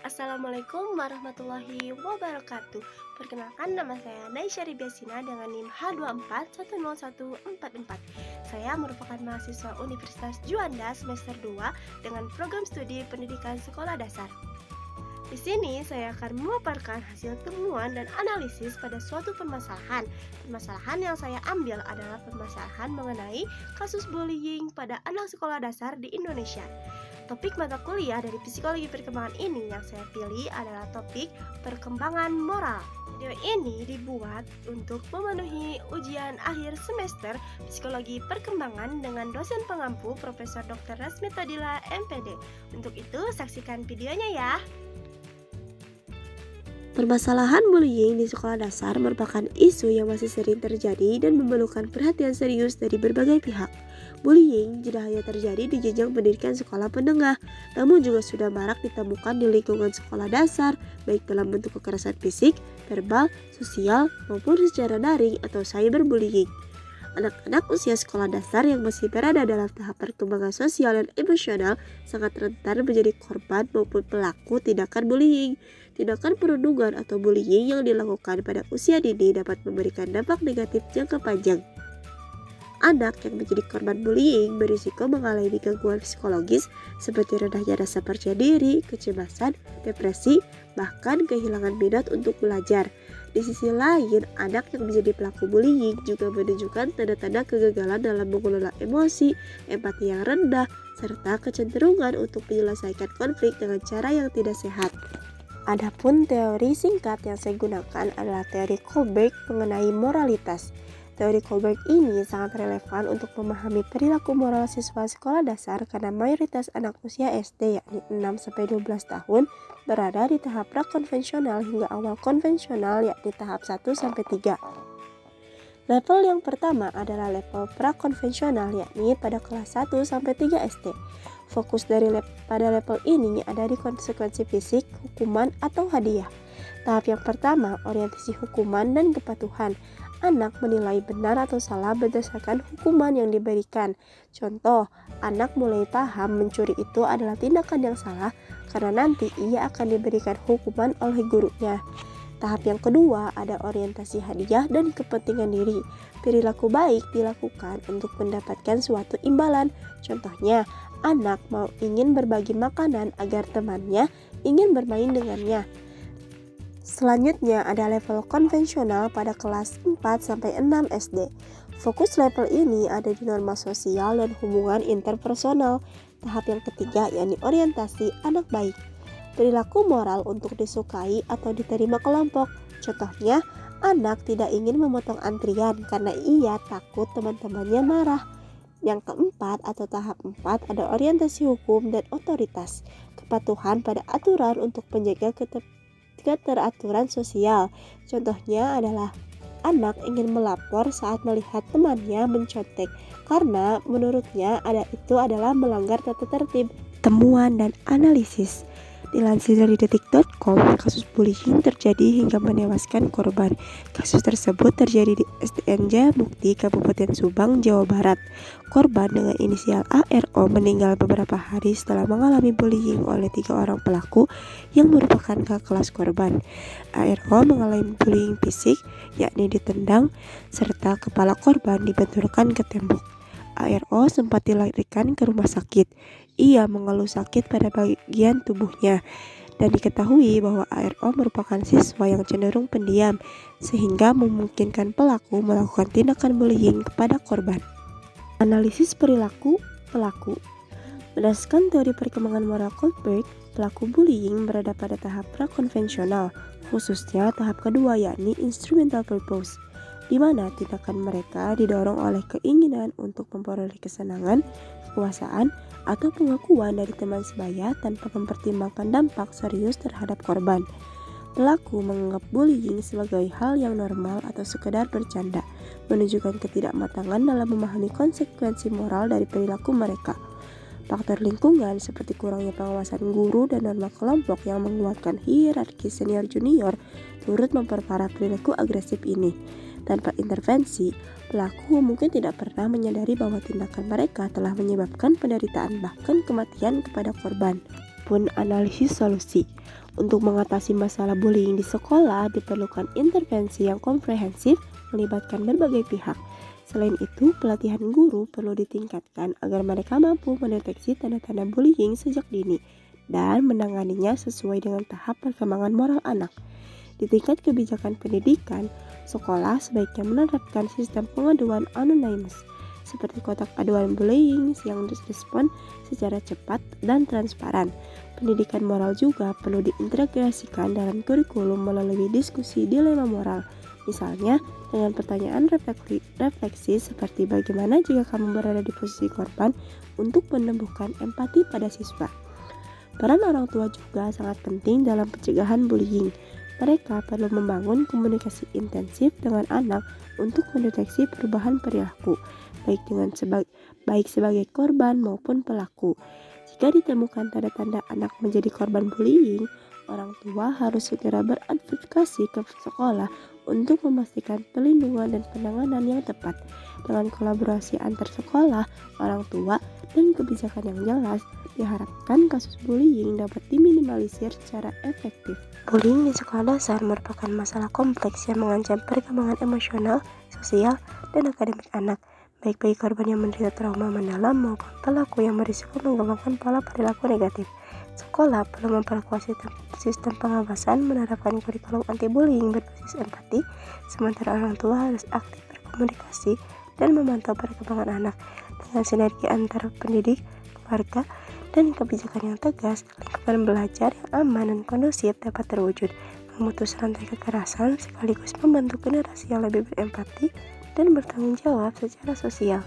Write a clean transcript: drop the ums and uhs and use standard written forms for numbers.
Assalamualaikum warahmatullahi wabarakatuh. Perkenalkan, nama saya Naisha Ribiasina dengan NIM H2410144. Saya merupakan mahasiswa Universitas Juanda semester 2 dengan program studi pendidikan sekolah dasar. Di sini saya akan memaparkan hasil temuan dan analisis pada suatu permasalahan. Permasalahan yang saya ambil adalah permasalahan mengenai kasus bullying pada anak sekolah dasar di Indonesia. Topik mata kuliah dari psikologi perkembangan ini yang saya pilih adalah topik perkembangan moral. Video ini dibuat untuk memenuhi ujian akhir semester psikologi perkembangan dengan dosen pengampu Profesor Dr. Rasmita Dila MPD. Untuk itu, saksikan videonya ya. Permasalahan bullying di sekolah dasar merupakan isu yang masih sering terjadi dan memerlukan perhatian serius dari berbagai pihak. Bullying tidak hanya terjadi di jenjang pendidikan sekolah menengah, namun juga sudah marak ditemukan di lingkungan sekolah dasar, baik dalam bentuk kekerasan fisik, verbal, sosial, maupun secara daring atau cyberbullying. Anak-anak usia sekolah dasar yang masih berada dalam tahap perkembangan sosial dan emosional sangat rentan menjadi korban maupun pelaku tindakan bullying. Tindakan perundungan atau bullying yang dilakukan pada usia dini dapat memberikan dampak negatif jangka panjang. Anak yang menjadi korban bullying berisiko mengalami gangguan psikologis seperti rendahnya rasa percaya diri, kecemasan, depresi, bahkan kehilangan minat untuk belajar. Di sisi lain, anak yang menjadi pelaku bullying juga menunjukkan tanda-tanda kegagalan dalam mengelola emosi, empati yang rendah, serta kecenderungan untuk menyelesaikan konflik dengan cara yang tidak sehat. Adapun teori singkat yang saya gunakan adalah teori Kohlberg mengenai moralitas. Teori Kohlberg ini sangat relevan untuk memahami perilaku moral siswa sekolah dasar karena mayoritas anak usia SD yakni 6-12 tahun berada di tahap prakonvensional hingga awal konvensional yakni tahap 1-3. Level yang pertama adalah level prakonvensional yakni pada kelas 1-3 SD. Fokus pada level ini ada di konsekuensi fisik, hukuman, atau hadiah. Tahap yang pertama, orientasi hukuman dan kepatuhan. Anak menilai benar atau salah berdasarkan hukuman yang diberikan. Contoh, anak mulai paham mencuri itu adalah tindakan yang salah karena nanti ia akan diberikan hukuman oleh gurunya. Tahap yang kedua ada orientasi hadiah dan kepentingan diri. Perilaku baik dilakukan untuk mendapatkan suatu imbalan. Contohnya, anak ingin berbagi makanan agar temannya ingin bermain dengannya. Selanjutnya ada level konvensional pada kelas 4-6 SD. Fokus level ini ada di norma sosial dan hubungan interpersonal. Tahap yang ketiga yakni orientasi anak baik. Perilaku moral untuk disukai atau diterima kelompok. Contohnya, anak tidak ingin memotong antrian karena ia takut teman-temannya marah. Yang keempat atau tahap 4 ada orientasi hukum dan otoritas. Kepatuhan pada aturan untuk menjaga keteraturan sosial. Contohnya adalah anak ingin melapor saat melihat temannya mencontek karena menurutnya itu adalah melanggar tata tertib. Temuan dan analisis. Dilansir dari detik.com, kasus bullying terjadi hingga menewaskan korban. Kasus tersebut terjadi di SDN Mukti, Kabupaten Subang, Jawa Barat. Korban dengan inisial ARO meninggal beberapa hari setelah mengalami bullying oleh 3 orang pelaku yang merupakan kakak kelas korban. ARO mengalami bullying fisik, yakni ditendang, serta kepala korban dibenturkan ke tembok. ARO sempat dilarikan ke rumah sakit. Ia mengeluh sakit pada bagian tubuhnya dan diketahui bahwa ARO merupakan siswa yang cenderung pendiam sehingga memungkinkan pelaku melakukan tindakan bullying kepada korban. Analisis perilaku pelaku. Berdasarkan teori perkembangan moral Kohlberg, pelaku bullying berada pada tahap prakonvensional, khususnya tahap kedua yakni instrumental purpose, di mana tindakan mereka didorong oleh keinginan untuk memperoleh kesenangan, kekuasaan, atau pengakuan dari teman sebaya tanpa mempertimbangkan dampak serius terhadap korban. Pelaku menganggap bullying sebagai hal yang normal atau sekedar bercanda, menunjukkan ketidakmatangan dalam memahami konsekuensi moral dari perilaku mereka. Faktor lingkungan seperti kurangnya pengawasan guru dan norma kelompok yang menguatkan hierarki senior junior turut memperparah perilaku agresif ini. Tanpa intervensi, pelaku mungkin tidak pernah menyadari bahwa tindakan mereka telah menyebabkan penderitaan bahkan kematian kepada korban. maupun analisis solusi. Untuk mengatasi masalah bullying di sekolah diperlukan intervensi yang komprehensif melibatkan berbagai pihak. Selain itu, pelatihan guru perlu ditingkatkan agar mereka mampu mendeteksi tanda-tanda bullying sejak dini dan menanganinya sesuai dengan tahap perkembangan moral anak. Di tingkat kebijakan pendidikan, sekolah sebaiknya menerapkan sistem pengaduan anonymous seperti kotak aduan bullying yang direspon secara cepat dan transparan. Pendidikan moral juga perlu diintegrasikan dalam kurikulum melalui diskusi dilema moral. Misalnya, dengan pertanyaan refleksi seperti bagaimana jika kamu berada di posisi korban untuk menumbuhkan empati pada siswa. Peran orang tua juga sangat penting dalam pencegahan bullying. Mereka perlu membangun komunikasi intensif dengan anak untuk mendeteksi perubahan perilaku, baik sebagai korban maupun pelaku. Jika ditemukan tanda-tanda anak menjadi korban bullying, orang tua harus segera beradvokasi ke sekolah untuk memastikan perlindungan dan penanganan yang tepat. Dengan kolaborasi antar sekolah, orang tua, dan kebijakan yang jelas, diharapkan kasus bullying dapat diminimalisir secara efektif. Bullying di sekolah dasar merupakan masalah kompleks yang mengancam perkembangan emosional, sosial, dan akademik anak, baik bagi korban yang menderita trauma mendalam maupun pelaku yang berisiko mengembangkan pola perilaku negatif. Sekolah perlu memperkuat sistem pengawasan, menerapkan kurikulum anti-bullying berbasis empati, sementara orang tua harus aktif berkomunikasi dan memantau perkembangan anak. Dengan sinergi antar pendidik, keluarga, dan kebijakan yang tegas, lingkungan belajar yang aman dan kondusif dapat terwujud, memutus rantai kekerasan sekaligus membentuk generasi yang lebih berempati dan bertanggung jawab secara sosial.